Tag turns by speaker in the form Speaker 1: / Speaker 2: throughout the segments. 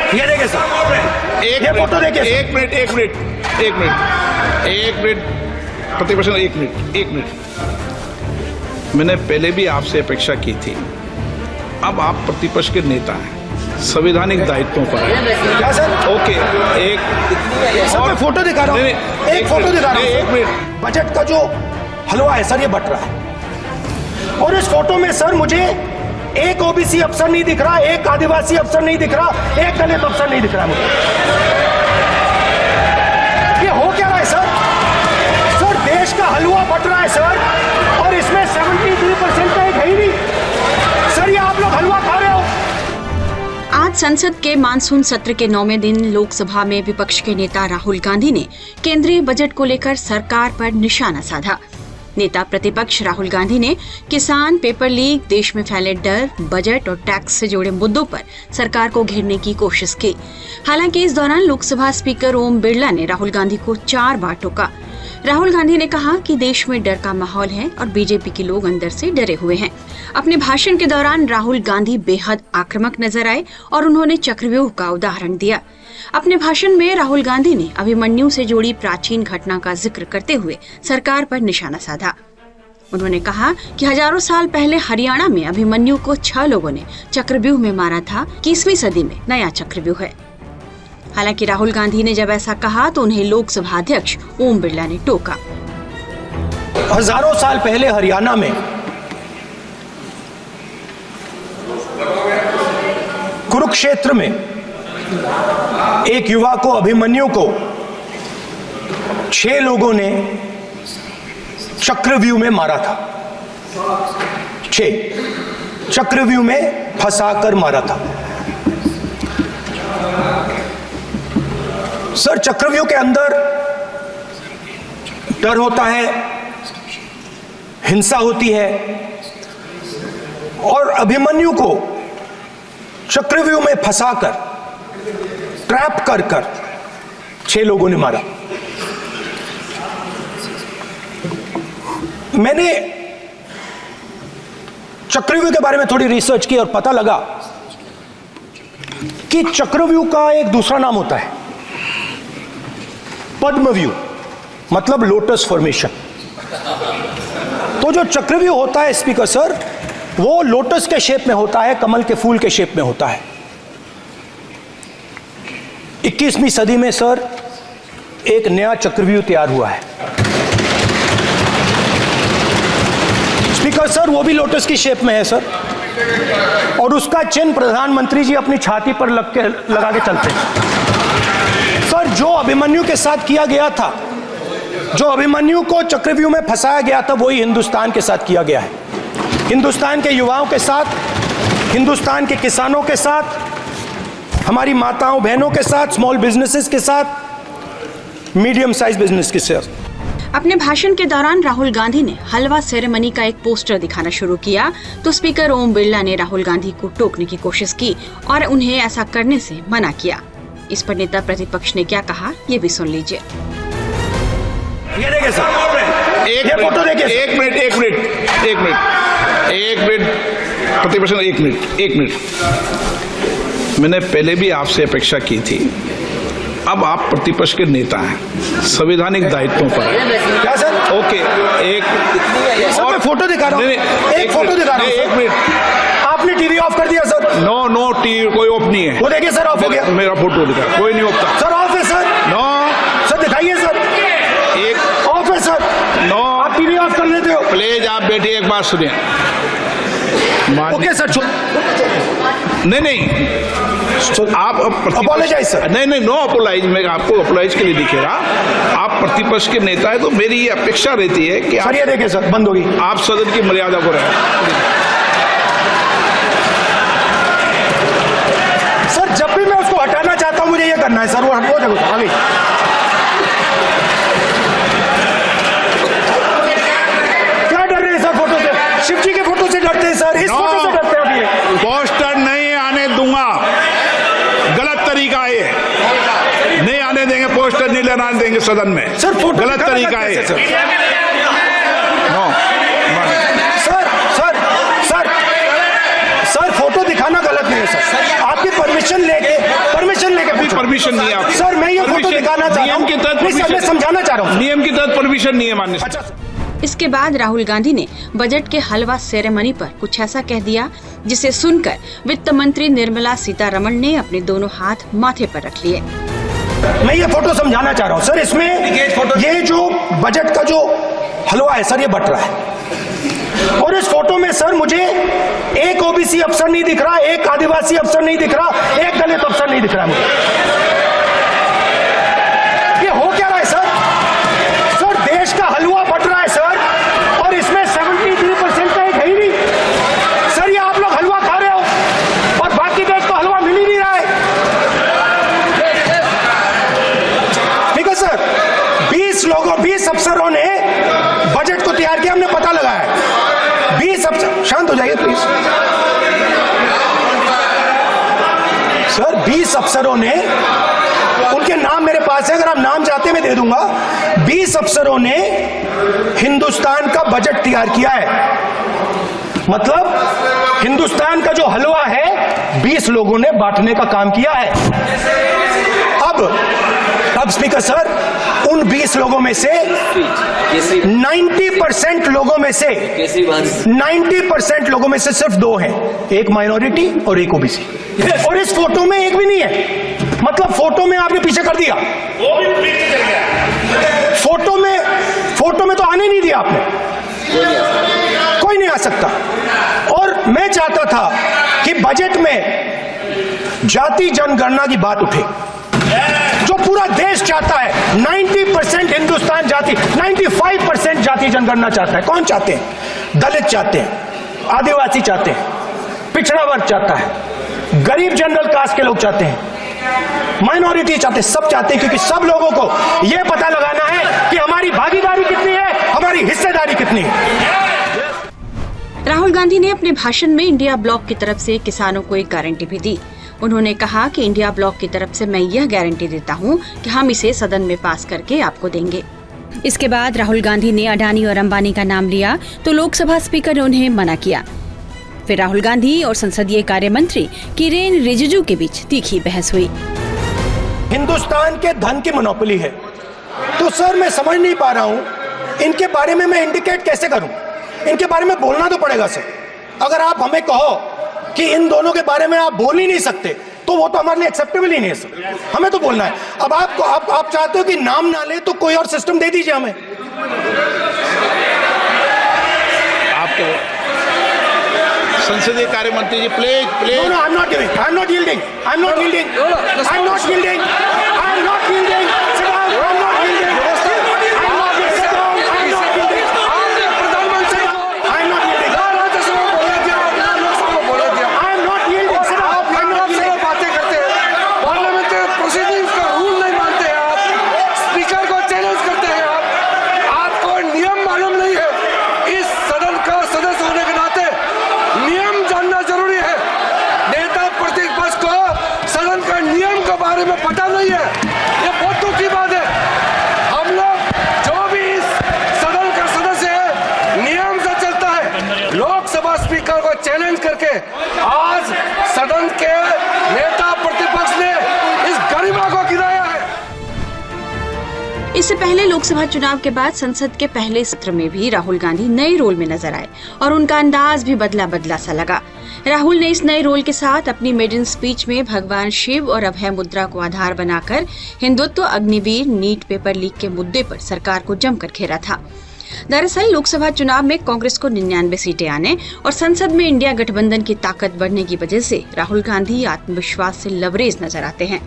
Speaker 1: ये देखिए सर, ये फोटो देखिए।
Speaker 2: एक मिनट प्रतिपक्ष, एक मिनट। मैंने पहले भी आपसे अपेक्षा की थी, अब आप प्रतिपक्ष के नेता हैं, संवैधानिक दायित्वों पर है।
Speaker 1: क्या सर?
Speaker 2: ओके, एक
Speaker 1: और फोटो दिखा रहा हूँ, एक फोटो दिखा रहा हूँ।
Speaker 2: एक मिनट।
Speaker 1: बजट का जो हलवा है सर, ये बट रहा है, और इस फोटो में सर मुझे एक ओबीसी अफसर नहीं दिख रहा, एक आदिवासी अफसर नहीं दिख रहा, एक दलित अफसर नहीं दिख रहा मुझे। ये हो क्या रहा है सर? सर देश का हलवा बट रहा है सर, और इसमें 73% का एक है ही नहीं। सर ये आप लोग हलवा खा रहे हो।
Speaker 3: आज संसद के मानसून सत्र के 9वें दिन लोकसभा में विपक्ष के नेता राहुल गांधी ने केंद्रीय बजट को लेकर सरकार पर निशाना साधा। नेता प्रतिपक्ष राहुल गांधी ने किसान, पेपर लीक, देश में फैले डर, बजट और टैक्स से जुड़े मुद्दों पर सरकार को घेरने की कोशिश की। हालांकि इस दौरान लोकसभा स्पीकर ओम बिरला ने राहुल गांधी को 4 बार टोका। राहुल गांधी ने कहा कि देश में डर का माहौल है और बीजेपी के लोग अंदर से डरे हुए हैं। अपने भाषण के दौरान राहुल गांधी बेहद आक्रामक नजर आए और उन्होंने चक्रव्यूह का उदाहरण दिया। अपने भाषण में राहुल गांधी ने अभिमन्यु से जुड़ी प्राचीन घटना का जिक्र करते हुए सरकार पर निशाना साधा। उन्होंने कहा कि हजारों साल पहले हरियाणा में अभिमन्यु को 6 लोगों ने चक्रव्यूह में मारा था। 21वीं सदी में नया चक्रव्यूह है। हालांकि राहुल गांधी ने जब ऐसा कहा तो उन्हें लोकसभा अध्यक्ष ओम बिरला ने टोका।
Speaker 1: हजारों साल पहले हरियाणा में कुरुक्षेत्र में एक युवा को, अभिमन्यु को, 6 लोगों ने चक्रव्यूह में मारा था। 6 चक्रव्यूह में फंसाकर मारा था। सर चक्रव्यूह के अंदर डर होता है, हिंसा होती है, और अभिमन्यु को चक्रव्यूह में फंसाकर, ट्रैप कर 6 लोगों ने मारा। मैंने चक्रव्यूह के बारे में थोड़ी रिसर्च की और पता लगा कि चक्रव्यूह का एक दूसरा नाम होता है पद्मव्यूह, मतलब लोटस फॉर्मेशन। तो जो चक्रव्यूह होता है स्पीकर सर, वो लोटस के शेप में होता है, कमल के फूल के शेप में होता है। 21वीं सदी में सर एक नया चक्रव्यूह तैयार हुआ है स्पीकर सर, वो भी लोटस की शेप में है सर, और उसका चिन्ह प्रधानमंत्री जी अपनी छाती पर लगा के चलते हैं। सर जो अभिमन्यु के साथ किया गया था, जो अभिमन्यु को चक्रव्यूह में फंसाया गया था, वही हिंदुस्तान के साथ किया गया है। हिंदुस्तान के युवाओं के साथ, हिंदुस्तान के किसानों के साथ, हमारी माताओं बहनों के साथ, स्मॉल बिजनेसेस के साथ, मीडियम साइज बिजनेस के साथ।
Speaker 3: अपने भाषण के दौरान राहुल गांधी ने हलवा सेरेमनी का एक पोस्टर दिखाना शुरू किया तो स्पीकर ओम बिरला ने राहुल गांधी को टोकने की कोशिश की और उन्हें ऐसा करने से मना किया। इस पर नेता प्रतिपक्ष ने क्या कहा, ये भी सुन लीजिए।
Speaker 1: ये देखिए सर, ये फोटो देखिए।
Speaker 2: एक मिनट प्रतिपक्ष, एक मिनट। मैंने पहले भी आपसे अपेक्षा की थी, अब आप प्रतिपक्ष के नेता हैं, संवैधानिक दायित्वों पर है।
Speaker 1: क्या सर?
Speaker 2: ओके, एक
Speaker 1: और फोटो दिखा रहा हूँ, एक फोटो दिखा रहा हूँ।
Speaker 2: एक मिनट।
Speaker 1: आपने टीवी ऑफ कर दिया सर?
Speaker 2: नो टीवी कोई ऑफ नहीं है।
Speaker 1: वो देखिए सर, ऑफ हो गया।
Speaker 2: मेरा फोटो दिखा, कोई नहीं ऑफ
Speaker 1: सर। ऑफ है सर?
Speaker 2: नो
Speaker 1: सर दिखाइए सर।
Speaker 2: एक
Speaker 1: ऑफ है सर?
Speaker 2: नो,
Speaker 1: आप टीवी ऑफ कर लेते हो?
Speaker 2: प्लीज आप बैठिए, एक बात सुनिए।
Speaker 1: Okay sir.
Speaker 2: नहीं आप
Speaker 1: अपोलोजाइज सर।
Speaker 2: नहीं, नो अपोलाइज। मैं आपको अपोलाइज के लिए दिखे रहा। आप प्रतिपक्ष के नेता है तो मेरी ये अपेक्षा रहती है कि
Speaker 1: सर ये देखिए सर, बंद होगी।
Speaker 2: आप सदन की मर्यादा को रखें।
Speaker 1: सर जब भी मैं उसको हटाना चाहता हूं मुझे ये करना है सर, वो हटो देखो आ गई। क्या डर रहे हैं सर फोटो से? शिव जी के फोटो से डरते हैं सर, इस फोटो से डरते हैं अभी।
Speaker 2: पोस्टर नहीं आने दूंगा, गलत तरीका है, नहीं आने देंगे, पोस्टर नहीं लेना देंगे सदन में।
Speaker 1: सर फोटो
Speaker 2: गलत तरीका है।
Speaker 1: सर सर फोटो दिखाना गलत नहीं है सर। आपकी परमिशन
Speaker 2: परमिशन नहीं है आपको।
Speaker 1: सर मैं ये फोटो
Speaker 2: Permission-
Speaker 1: दिखाना चाह रहा हूँ,
Speaker 2: नियम के तहत
Speaker 1: नहीं, सर, मैं समझाना चाह रहा हूँ।
Speaker 2: नियम के तहत परमिशन नहीं है माननीय।
Speaker 1: अच्छा
Speaker 3: इसके बाद राहुल गांधी ने बजट के हलवा सेरेमनी पर कुछ ऐसा कह दिया जिसे सुनकर वित्त मंत्री निर्मला सीतारमण ने अपने दोनों हाथ माथे पर रख लिए।
Speaker 1: मैं ये फोटो समझाना चाह रहा हूँ सर, इसमें ये जो बजट का जो हलवा है सर, ये बट रहा है और इस फोटो में सर मुझे एक ओबीसी अफसर नहीं दिख रहा, एक आदिवासी अफसर नहीं दिख रहा, एक दलित अफसर नहीं दिख रहा मुझे। ये हो क्या रहा है सर? सर देश का हलवा बट रहा है सर और इसमें 73% का एक है ही नहीं। सर ये आप लोग हलवा खा रहे हो और बाकी देश को हलवा मिल ही नहीं रहा है। ठीक है सर, 20 अफसरों ने बजट को तैयार किया, हमने पता लगाया। 20 अफसर, शांत हो जाइए प्लीज सर। 20 अफसरों ने, उनके नाम मेरे पास है, अगर आप नाम चाहते मैं दे दूंगा। 20 अफसरों ने हिंदुस्तान का बजट तैयार किया है। मतलब हिंदुस्तान का जो हलवा है 20 लोगों ने बांटने का काम किया है। अब स्पीकर सर, उन 20 लोगों में से 90% लोगों में से 90% लोगों में से सिर्फ 2 हैं, एक माइनॉरिटी और एक ओबीसी। और इस फोटो में एक भी नहीं है। मतलब फोटो में आपने पीछे कर दिया, वो भी पीछे चल गया। फोटो में तो आने नहीं दिया आपने, कोई नहीं आ सकता। और मैं चाहता था कि बजट में जाति जनगणना की बात उठे, जो पूरा देश चाहता है। 90% हिंदुस्तान जाति, 95% जाति जनगणना चाहता है। कौन चाहते हैं? दलित चाहते हैं, आदिवासी चाहते हैं, पिछड़ा वर्ग चाहता है, गरीब जनरल कास्ट के लोग चाहते हैं, माइनॉरिटी चाहते हैं, सब चाहते हैं, क्योंकि सब लोगों को यह पता लगाना है कि हमारी भागीदारी कितनी है, हमारी हिस्सेदारी कितनी है।
Speaker 3: राहुल गांधी ने अपने भाषण में इंडिया ब्लॉक की तरफ से किसानों को एक गारंटी भी दी। उन्होंने कहा कि इंडिया ब्लॉक की तरफ से मैं यह गारंटी देता हूं कि हम इसे सदन में पास करके आपको देंगे। इसके बाद राहुल गांधी ने अडानी और अंबानी का नाम लिया तो लोकसभा स्पीकर ने उन्हें मना किया। फिर राहुल गांधी और संसदीय कार्य मंत्री किरेन रिजिजू के बीच तीखी बहस हुई।
Speaker 1: हिंदुस्तान के धन की मोनोपोली है, तो सर मैं समझ नहीं पा रहा हूं इनके बारे में मैं इंडिकेट कैसे करूं। इनके बारे में बोलना तो पड़ेगा सर। अगर आप हमें कहो कि इन दोनों के बारे में आप बोल ही नहीं सकते तो वो तो हमारे लिए एक्सेप्टेबल ही नहीं है सर। हमें तो बोलना है। अब आप चाहते हो कि नाम ना ले तो कोई और सिस्टम दे दीजिए हमें।
Speaker 2: आपको संसदीय कार्य मंत्री जी please
Speaker 1: No, I'm not giving. I'm not yielding. I'm not yielding. I'm not yielding. I'm not yielding. Sit down. I'm not yielding. I'm not yielding. Sit down. I'm not yielding.
Speaker 4: प्रधानमंत्री
Speaker 1: I'm not yielding.
Speaker 4: Rajya Sabha बोला दिया, लोकसभा बोला दिया।
Speaker 1: I'm not yielding. Sit down.
Speaker 4: आप
Speaker 1: I'm not
Speaker 4: आपसे
Speaker 1: yielding.
Speaker 4: बातें करते हैं, पार्लियामेंट्री प्रोसीडिंग्स का रूल नहीं मानते हैं आप, स्पीकर को चैलेंज करते हैं आप, आपको नियम मालूम नहीं है। इस सदन का सदस्य होने के नाते नियम जानना जरूरी है। नेता प्रतिपक्ष को सदन का नियम के बारे में पता नहीं है, ये बहुत दुख की बात है। हम लोग जो भी इस सदन का सदस्य है नियम से चलता है। लोकसभा स्पीकर को चैलेंज करके आज सदन के नेता प्रतिपक्ष ने इस गरिमा को गिराया है।
Speaker 3: इससे पहले लोकसभा चुनाव के बाद संसद के पहले सत्र में भी राहुल गांधी नए रोल में नजर आए और उनका अंदाज भी बदला बदला सा लगा। राहुल ने इस नए रोल के साथ अपनी मेडन स्पीच में भगवान शिव और अभय मुद्रा को आधार बनाकर Hindutva, Agniveer, NEET paper leak के मुद्दे पर सरकार को जमकर घेरा था। दरअसल लोकसभा चुनाव में कांग्रेस को 99 सीटें आने और संसद में इंडिया गठबंधन की ताकत बढ़ने की वजह से राहुल गांधी आत्मविश्वास से लबरेज नजर आते हैं।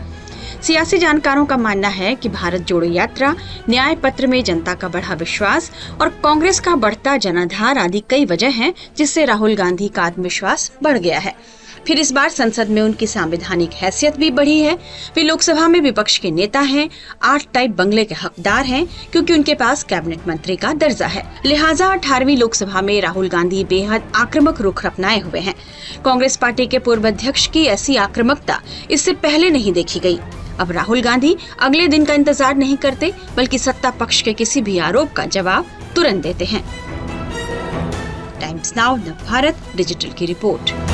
Speaker 3: सियासी जानकारों का मानना है कि भारत जोड़ो यात्रा, न्याय पत्र में जनता का बढ़ा विश्वास और कांग्रेस का बढ़ता जनाधार आदि कई वजह हैं जिससे राहुल गांधी का आत्मविश्वास बढ़ गया है। फिर इस बार संसद में उनकी संवैधानिक हैसियत भी बढ़ी है। वे लोकसभा में विपक्ष के नेता हैं, 8 टाइप बंगले के हकदार हैं क्योंकि उनके पास कैबिनेट मंत्री का दर्जा है। लिहाजा 18वीं लोकसभा में राहुल गांधी बेहद आक्रामक रुख अपनाए हुए हैं। कांग्रेस पार्टी के पूर्व अध्यक्ष की ऐसी आक्रामकता इससे पहले नहीं देखी गई। अब राहुल गांधी अगले दिन का इंतजार नहीं करते बल्कि सत्ता पक्ष के किसी भी आरोप का जवाब तुरंत देते हैं। टाइम्स नाउ नव भारत डिजिटल की रिपोर्ट।